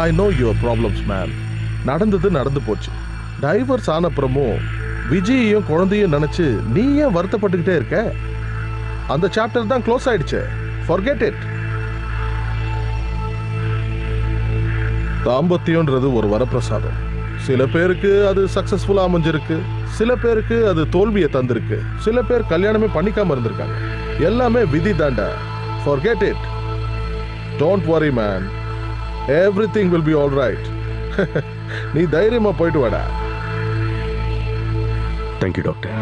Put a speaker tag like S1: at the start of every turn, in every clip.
S1: I know your problems man. நடந்தது நடந்து போச்சு. டைவர்ஸ் ஆனப்புறமும் விஜயையும் குழந்தையும் நினைச்சு நீ ஏன் வருத்தப்பட்டுக்கிட்டே இருக்க? அந்த சாப்டர் தான் க்ளோஸ் ஆயிடுச்சு. forget it. தாம்பத்தியம்ன்றது ஒரு வரப்பிரசாதம். சில பேருக்கு அது சக்சஸ்ஃபுல்லா அமைஞ்சிருக்கு, சில பேருக்கு அது தோல்வியை தந்திருக்கு, சில பேர் கல்யாணமே பண்ணிக்காம இருந்திருக்காங்க. எல்லாமே விதி தாண்டா. forget it. don't worry man, everything will be all right. நீ தைரியமா போயிட்டு வாடா.
S2: Thank you doctor.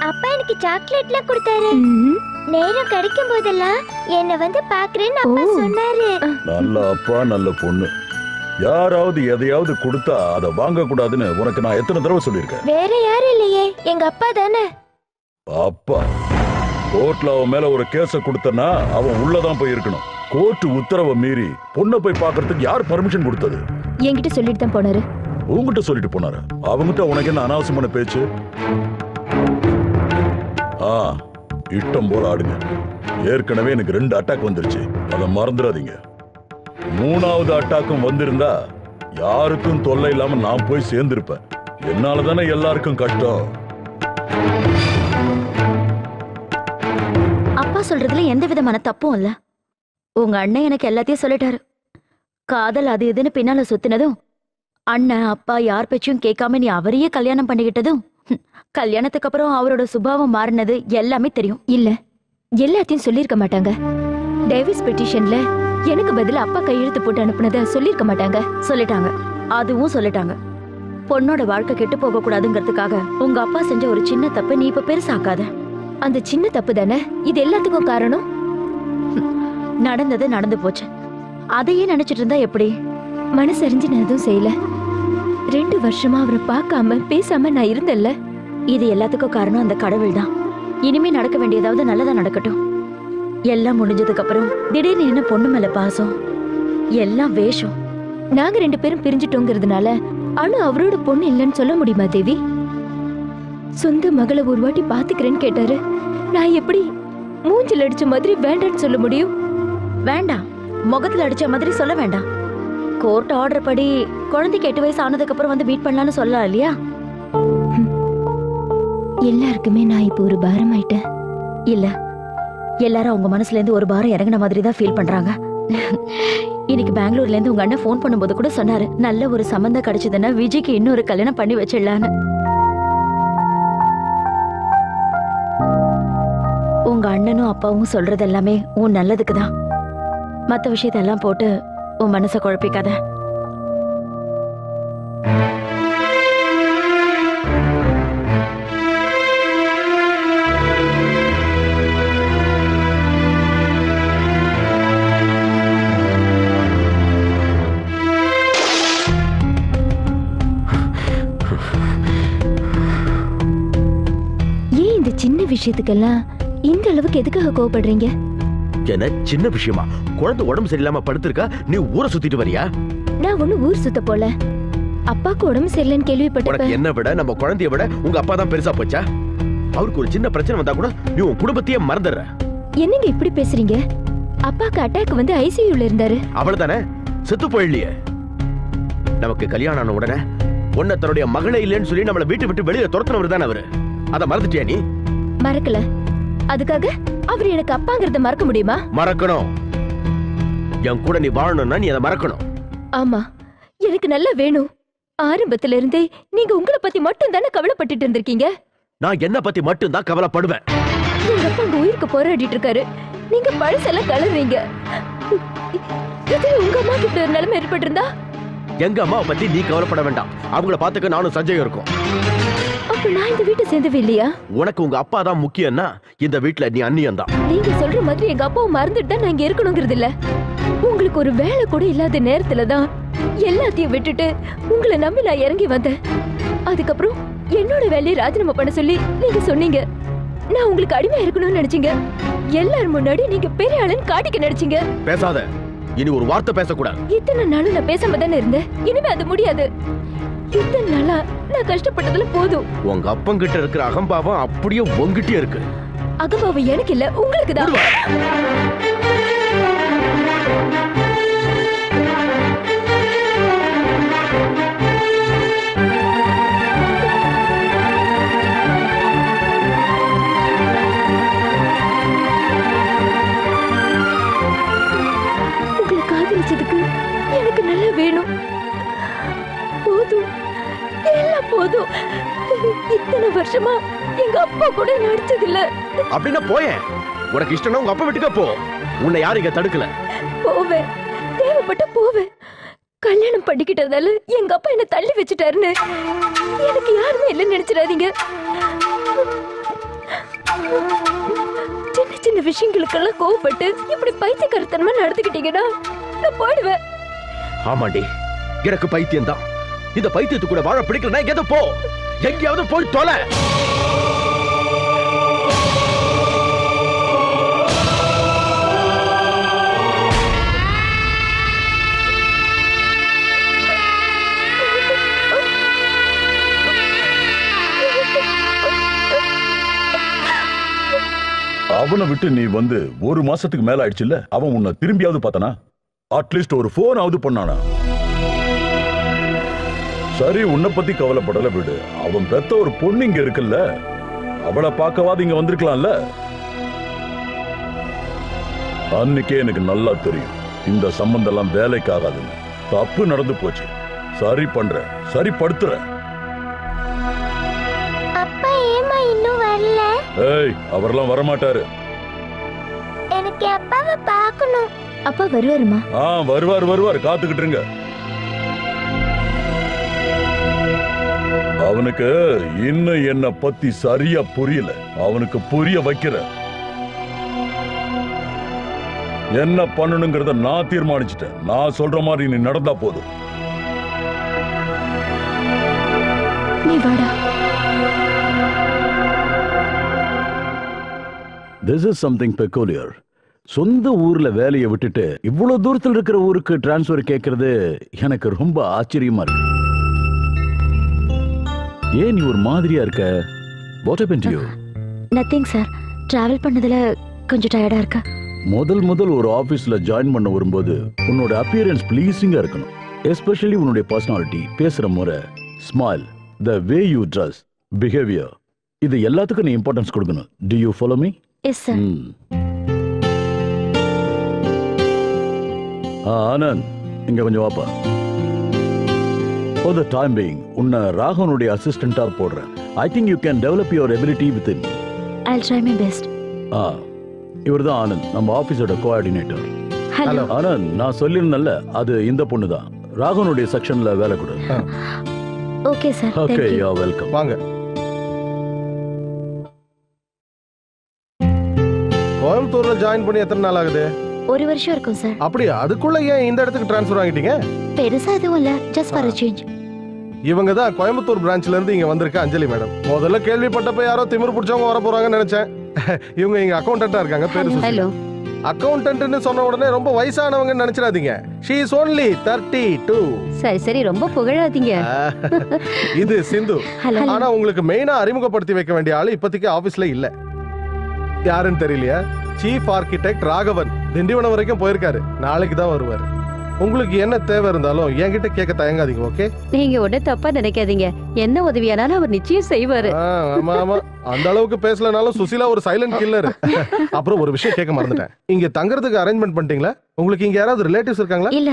S3: அப்பா எனக்கு சாக்லேட்லாம் கொடுத்தாரு. நேரம் கிடைக்கும் போதெல்லாம் என்ன வந்து பாக்குறேன்னு அப்பா சொன்னாரு.
S4: நல்ல அப்பா நல்ல பொண்ணு. யாராவது எதையாவது கொடுத்தா அதை வாங்க கூடாதுன்னு உனக்கு நான் எத்தனை தடவை சொல்லியிருக்கேன்?
S3: வேற யாரும் இல்லையே, எங்க அப்பா தானே.
S4: அப்பா கோர்ட்ல அவன் மேல ஒரு கேஸ கொடுத்தனா அவன் உள்ளதான் போய் இருக்கணும். கோர்ட் உத்தரவை மீறி பொண்ணை போய் பாக்குறதுக்கு யார் பர்மிஷன் கொடுத்தது?
S5: என்கிட்ட சொல்லிட்டு தான் போனாரு.
S4: உங்ககிட்ட சொல்லிட்டு போனாரு? அவங்கிட்ட உனக்கு என்ன அனாவசியமான பேச்சு? இஷ்டம் போல ஆடுங்க. ஏற்கனவே எனக்கு 2 அட்டாக் வந்துருச்சு, அதை மறந்துடாதீங்க. 3வது அட்டாக்கும் வந்திருந்தா யாருக்கும் தொல்லை இல்லாம நான் போய் சேர்ந்திருப்பேன். என்னால தானே எல்லாருக்கும் கஷ்டம்.
S5: அப்பா சொல்றதுல எந்த விதமான தப்பும் இல்ல. உங்க அண்ணன் எனக்கு எல்லாத்தையும் சொல்லிட்டாரு. காதல் அது இதுன்னு பின்னால சுத்தினதும், அண்ணன் அப்பா யார் பேச்சும் கேட்காம நீ அவரையே கல்யாணம் பண்ணிக்கிட்டதும், கல்யாணத்துக்கு அப்புறம் அவரோட சுபாவம் மாறினது எல்லாமே தெரியும். இல்ல, எல்லாத்தையும் சொல்லிருக்க மாட்டாங்க. டேவிஸ் பெட்டிஷன்ல எனக்கு பதில் அப்பா கையெழுத்து போட்டு அனுப்புனத சொல்லிருக்க மாட்டாங்க. சொல்லிட்டாங்க, அதுவும் சொல்லிட்டாங்க. பொண்ணோட வாழ்க்கை கெட்டு போக கூடாதுங்கிறதுக்காக உங்க அப்பா செஞ்ச ஒரு சின்ன தப்பு நீ இப்ப பெருசாக்காத. அந்த சின்ன தப்பு தானே இது எல்லாத்துக்கும் காரணம். நடந்தது நடந்து போச்சு, அதையே நினைச்சிட்டு இருந்தா எப்படி? மனசறிஞ்சு நான் எதுவும் செய்யல. 2 வருஷமா அவரை பார்க்காம பேசாம நான் இருந்தல்ல. இது எல்லாத்துக்கும் காரணம் அந்த கடவுள் தான். இனிமே நடக்க வேண்டியதாவது நல்லதா நடக்கட்டும். எல்லாம் முடிஞ்சதுக்கு அப்புறம் திடீர்னு என்ன பொண்ணு மேல பாசம்? எல்லாம் வேஷம். நாங்க 2 பேரும் பிரிஞ்சிட்டோங்கிறதுனால அனு அவரோட பொண்ணு இல்லைன்னு சொல்ல முடியுமா தேவி? சொந்த மகளை ஒரு வாட்டி பாத்துக்கிறேன்னு கேட்டாரு. நான் எப்படி மூஞ்சில் அடிச்ச மாதிரி வேண்டான்னு சொல்ல முடியும்? வேண்டாம், முகத்துல அடிச்ச மாதிரி சொல்ல வேண்டாம். கோர்ட் ஆர்டர் படி குழந்தைக்கு 8 வயசு ஆனதுக்கு அப்புறம் வந்து மீட் பண்ணலாம்னு சொல்லலாம் இல்லையா? எல்லாருக்குமே நான் இப்போ ஒரு பாரம் ஆயிட்டேன். இல்ல, எல்லாரும் அவங்க மனசுல இருந்து ஒரு பாரம் இறங்கின மாதிரி தான் ஃபீல் பண்றாங்க. இன்னைக்கு பெங்களூர்ல இருந்து உங்க அண்ணன் போன் பண்ணும்போது கூட சொன்னாரு, நல்ல ஒரு சம்பந்தம் கிடைச்சதுன்னா விஜய்க்கு இன்னொரு கல்யாணம் பண்ணி வச்சிடலான்னு. உங்க அண்ணனும் அப்பாவும் சொல்றது எல்லாமே உன் நல்லதுக்குதான். மத்த விஷயத்தெல்லாம் போட்டு உன் மனசை குழப்பிக்காத. ஏன் இந்த சின்ன விஷயத்துக்கெல்லாம் இந்த அளவுக்கு எதுக்காக கோவப்படுறீங்க?
S2: என்ன சின்ன விஷயமா? குழந்தை உடம்பு சரியில்லாம படுத்திருக்கா, நீ ஊரை சுத்திட்டு வரியா?
S5: நான் ஒண்ணு ஊர் சுத்த போல. அப்பாக்கு உடம்பு சரியில்லைன்னு கேள்விப்பட்டேன்.
S2: என்ன விட நம்ம குழந்தைய விட உங்க அப்பா தான் பெருசா போச்சா? அவருக்கு ஒரு சின்ன பிரச்சனை வந்தா கூட நீ உன் குடும்பத்தையே மறந்துடுற.
S5: என்னங்க இப்படி பேசுறீங்க? அப்பாக்கு அட்டாக் வந்து ஐசியூல இருந்தாரு.
S2: அவ்வளவுதானே, செத்து போயிடலையே. நமக்கு கல்யாணம் ஆன உடனே ஒன்ன தன்னுடைய மகளே இல்லைன்னு சொல்லி நம்மளை வீட்டு விட்டு வெளியே துரத்துனவர் தானே அவரு. அதை மறந்துட்டியா நீ?
S5: மறக்கல. அதுக்காக அவர் எனக்கு அப்பாங்கிறத மறக்க முடியுமா?
S2: மறக்கணும். என் கூட நீ வாழணும்னா நீ அதை மறக்கணும்.
S5: ஆமா, எனக்கு நல்லா வேணும். ஆரம்பத்துல இருந்தே நீங்க உங்களை பத்தி மட்டும் தானே கவலைப்பட்டுட்டு இருந்திருக்கீங்க.
S2: நான் என்ன பத்தி மட்டும் தான் கவலைப்படுவேன்.
S5: எங்க அப்பா உங்க உயிருக்கு போராடிட்டு இருக்காரு, நீங்க பழசெல்லாம் கலறீங்க. உங்க அம்மா கிட்ட ஒரு நிலைமை ஏற்பட்டிருந்தா?
S2: எங்க அம்மாவை பத்தி நீ கவலைப்பட வேண்டாம். அவங்கள பாத்துக்க நானும் சஞ்சய் இருக்கும்.
S5: அப்ப நான் இந்த வீட்டை சேர்ந்தவே இல்லையா?
S2: உனக்கு உங்க அப்பா தான் முக்கியம்னா இந்த வீட்டுல நீ அண்ணியம் தான்.
S5: நீங்க சொல்ற மாதிரி எங்க அப்பாவை மறந்துட்டு தான் நான் இங்க இருக்கணுங்கிறது இல்ல. உங்களுக்கு ஒரு வேலை கூட இல்லாத நேரத்துல தான் எல்லாத்தையும் விட்டுட்டு உங்களை நம்பி நான் இறங்கி வந்தேன்.
S6: அதுக்கப்புறம் என்னோட வேலையை ராஜினாமா பண்ண சொல்லி நீங்க சொன்னீங்க. நான் உங்களுக்கு அடிமையா இருக்கணும்னு நினைச்சீங்க. எல்லாரும் முன்னாடி நீங்க பெரிய ஆளுன்னு காட்டிக்க நினைச்சீங்க.
S2: பேசாத, இனி ஒரு வார்த்தை பேசக்கூடாது.
S6: இத்தனை நாளும் நான் பேசாம தானே இருந்தேன். இனிமே அது முடியாது. இத்தனை நாளா நான் கஷ்டப்பட்டதுல போதும்.
S2: உங்க அப்பங்கிட்ட இருக்கிற அகம்பாவம் அப்படியே உங்ககிட்டயே இருக்கு.
S6: அகம்பாவம் எனக்கு இல்ல, உங்களுக்கு தான். உங்களை காதலிச்சதுக்கு எனக்கு நல்லா வேணும். போதும், எல்லாம் போதும். இத்தனை வருஷமா எங்க அப்பா கூட நடிச்சதில்ல.
S2: அப்படின்னா போயேன். உனக்கு இஷ்டம்னா உங்க அப்பா வீட்டுக்கு போ. உன்னை யாரும் இங்க தடுக்கல.
S6: போவேன், தேவைப்பட்ட போவேன். கல்யாணம் பண்ணிக்கிட்டதால எங்க அப்பா என்ன தள்ளி வச்சுட்டாருன்னு எனக்கு யாருமே இல்லைன்னு நினைச்சிடாதீங்க. சின்ன சின்ன விஷயங்களுக்கெல்லாம் கோவப்பட்டு இப்படி பைத்தியக்காரத்தனமா நடந்துக்கிட்டீங்கன்னா நான் போயிடுவேன்.
S2: ஆமாண்டி, எனக்கு பைத்தியம் தான். இந்த பைத்தியத்து கூட வாழ பிடிக்கலன்னா எங்கேயாவது போ. எங்கேயாவது போய் தொலை.
S4: அவனை விட்டு நீ வந்து ஒரு மாசத்துக்கு மேல ஆயிடுச்சுல்ல. அவன் உன்னை திரும்பியாவது பார்த்தானா? அட்லீஸ்ட் ஒரு போன் ஆவது பண்ணானா? சரி, உன்னை பத்தி கவலைப்படல விடு. அவன் பெத்த ஒரு பொண்ணு இங்க இருக்குல்ல, அவளை பார்க்கவாது இங்க வந்திருக்கலாம்ல. அன்னைக்கே எனக்கு நல்லா தெரியும் இந்த சம்பந்தம் எல்லாம் வேலைக்கு ஆகாதுன்னு. தப்பு நடந்து போச்சு, சரி பண்றேன், சரி படுத்துறேன்.
S3: அப்பா ஏமா இன்னும் வரல?
S4: ஏய், அவரெல்லாம் வரமாட்டாரு.
S3: எனக்கு அப்பாவை பார்க்கணும்.
S5: அப்பா வருவாருமா?
S4: வருவார், காத்துக்கிட்டு இருங்க. அவனுக்கு இன்னும் என்ன பத்தி சரியா புரியல. அவனுக்கு புரிய வைக்கிற. என்ன பண்ணணுங்கிறத நான் தீர்மானிச்சிட்டேன். நான் சொல்ற மாதிரி நீ நடந்தா போதும்.
S5: நீ வாடா.
S7: This is something peculiar. சொந்த ஊர்ல வேலையை விட்டுட்டு இவ்வளவு தூரத்தில் இருக்கிற ஊருக்கு டிரான்ஸ்ஃபர் கேட்கறது எனக்கு ரொம்ப ஆச்சரியமா இருக்கு. ஏன் நீ ஒரு மாதிரியா இருக்க? What happened to you?
S5: Nothing sir, travel பண்ணதுல கொஞ்சம் டயர்டா இருக்கா.
S7: முதல் ஒரு ஆபீஸ்ல ஜாயின் பண்ண வரும்போது உன்னோட அப்பியரன்ஸ் ப்ளீசிங்கா இருக்கணும். எஸ்பெஷலி உன்னுடைய பர்சனாலிட்டி, பேசுற முறை, smile, the way you dress, behavior, இது எல்லாத்துக்கும் நீ இம்பார்ட்டன்ஸ் கொடுக்கணும். Do you follow me?
S5: Yes sir.
S7: Anand, இங்க கொஞ்சம் வாப்பா. For the time being, உன்னை ராகவனுடைய அசிஸ்டண்டா போடுறேன். I think you can develop your ability within.
S5: I'll try my best.
S7: இவர்தான் ஆனந்த், நம்ம ஆபீஸோட கோஆர்டினேட்டர்.
S5: ஹலோ
S7: ஆனந்த், நான் சொல்லியிருந்தேன்ல, அது இந்த பொண்ணு தான். ராகவனுடைய செக்ஷன்ல வேலை கொடு.
S5: Okay sir.
S7: Okay, you are welcome.
S1: வாங்க. கோயம்புத்தூர்ல ஜாயின் பண்ணி எத்தனை நாள் ஆகுது?
S5: ஒரு வருஷம் இருக்கும் சார்.
S1: அப்படியா? அதுக்குள்ள ஏன் இந்த இடத்துக்கு டிரான்ஸ்ஃபர் ஆகிட்டீங்க?
S5: பெருசா எதுவும் இல்ல, ஜஸ்ட் ஃபார் a change.
S1: இவங்க தான் கோயம்புத்தூர் பிரான்ச்ல இருந்து இங்க வந்திருக்க அஞ்சலி மேடம். முதல்ல கேள்விப்பட்டப்ப யாரோ திமிரு பிடிச்சவங்க வர போறாங்கன்னு நினைச்சேன். இவங்க இங்க அக்கௌண்டன்ட்டா இருக்காங்க. பேரு
S6: ஹலோ.
S1: அக்கௌண்டன்ட்னு சொன்ன உடனே ரொம்ப வயசானவங்கன்னு நினைச்சிடாதீங்க. she is only 32.
S6: சரி ரொம்ப புகழாதீங்க.
S1: இது சிந்து.
S5: ஹலோ.
S1: ஆனா உங்களுக்கு மெயினா அறிமுகப்படுத்தி வைக்க வேண்டிய ஆளு இப்போதைக்கு ஆபீஸ்ல இல்ல. யாருன்னு தெரியலையா? Chief architect Raghavan. திண்டிவனம் வரைக்கும் போயிருக்காரு. நாளைக்கு தான் வருவாரு. உங்களுக்கு என்ன தேவை இருந்தாலும் என்கிட்ட கேட்க தயங்காதீங்க. ஓகே?
S6: நீங்க உடனே தப்பா நினைக்காதீங்க. என்ன உதவியானாலும் அவர் நிச்சயம் செய்வாரு.
S1: ஆமா. அந்த அளவுக்கு பேசலனாலும் சுசிலா ஒரு சைலண்ட் கில்லர். அப்புறம் ஒரு விஷயம் கேட்க மறந்துட்டேன். இங்க தங்கறதுக்கு அரேஞ்ச்மெண்ட் பண்ணிட்டீங்களா? உங்களுக்கு இங்க யாராவது ரிலேட்டிவ்ஸ் இருக்காங்களா?
S5: இல்ல,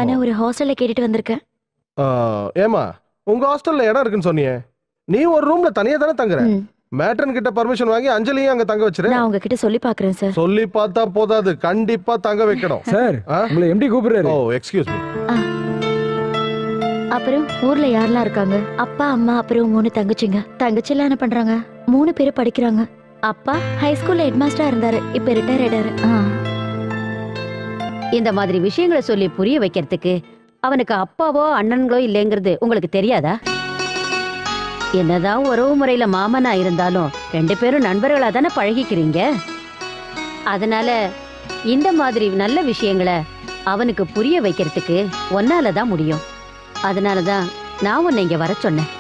S5: ஆனா ஒரு ஹாஸ்டல்ல கேட்டுட்டு வந்திருக்கேன்.
S1: ஏமா, உங்க ஹாஸ்டல்ல இடம் இருக்குன்னு சொன்னியே. நீ ஒரு ரூம்ல தனியா தானே தங்குற? மேட்ரன் கிட்ட பர்மிஷன் வாங்கி அஞ்சலியும் அங்க தங்க வச்சிரு.
S5: நான் உங்ககிட்ட சொல்லி பார்க்கறேன் சார்.
S1: சொல்லி பார்த்தா போதாது, கண்டிப்பா தங்க வைக்கணும்.
S8: சார், உங்களை எம்டி கூப்பிடுறாரு.
S1: ஓ, எக்ஸ்கியூஸ் மீ.
S5: அப்புறம் ஊர்ல யாரெல்லாம் இருக்காங்க? அப்பா, அம்மா, அப்புறம் 3 தங்கச்சிங்க. தங்கச்சிலாம் என்ன பண்றாங்க? 3 பேரும் படிக்கிறாங்க. அப்பா ஹை ஸ்கூல்ல ஹெட்மாஸ்டரா இருந்தாரு, இப்ப ரிட்டையர் ஆயிட்டாரு.
S6: இந்த மாதிரி விஷயங்களை சொல்லி புரிய வைக்கிறதுக்கு அவனுக்கு அப்பாவோ அண்ணன்களோ இல்லைங்கிறது உங்களுக்கு தெரியாதா?
S9: என்னதான் உறவு முறையில மாமனா இருந்தாலும் 2 பேரும் நண்பர்களா தானே பழகிக்கிறீங்க. அதனால இந்த மாதிரி நல்ல விஷயங்களை அவனுக்கு புரிய வைக்கிறதுக்கு உன்னால தான் முடியும். அதனாலதான் நான் உன்னை இங்க வர சொன்னேன்.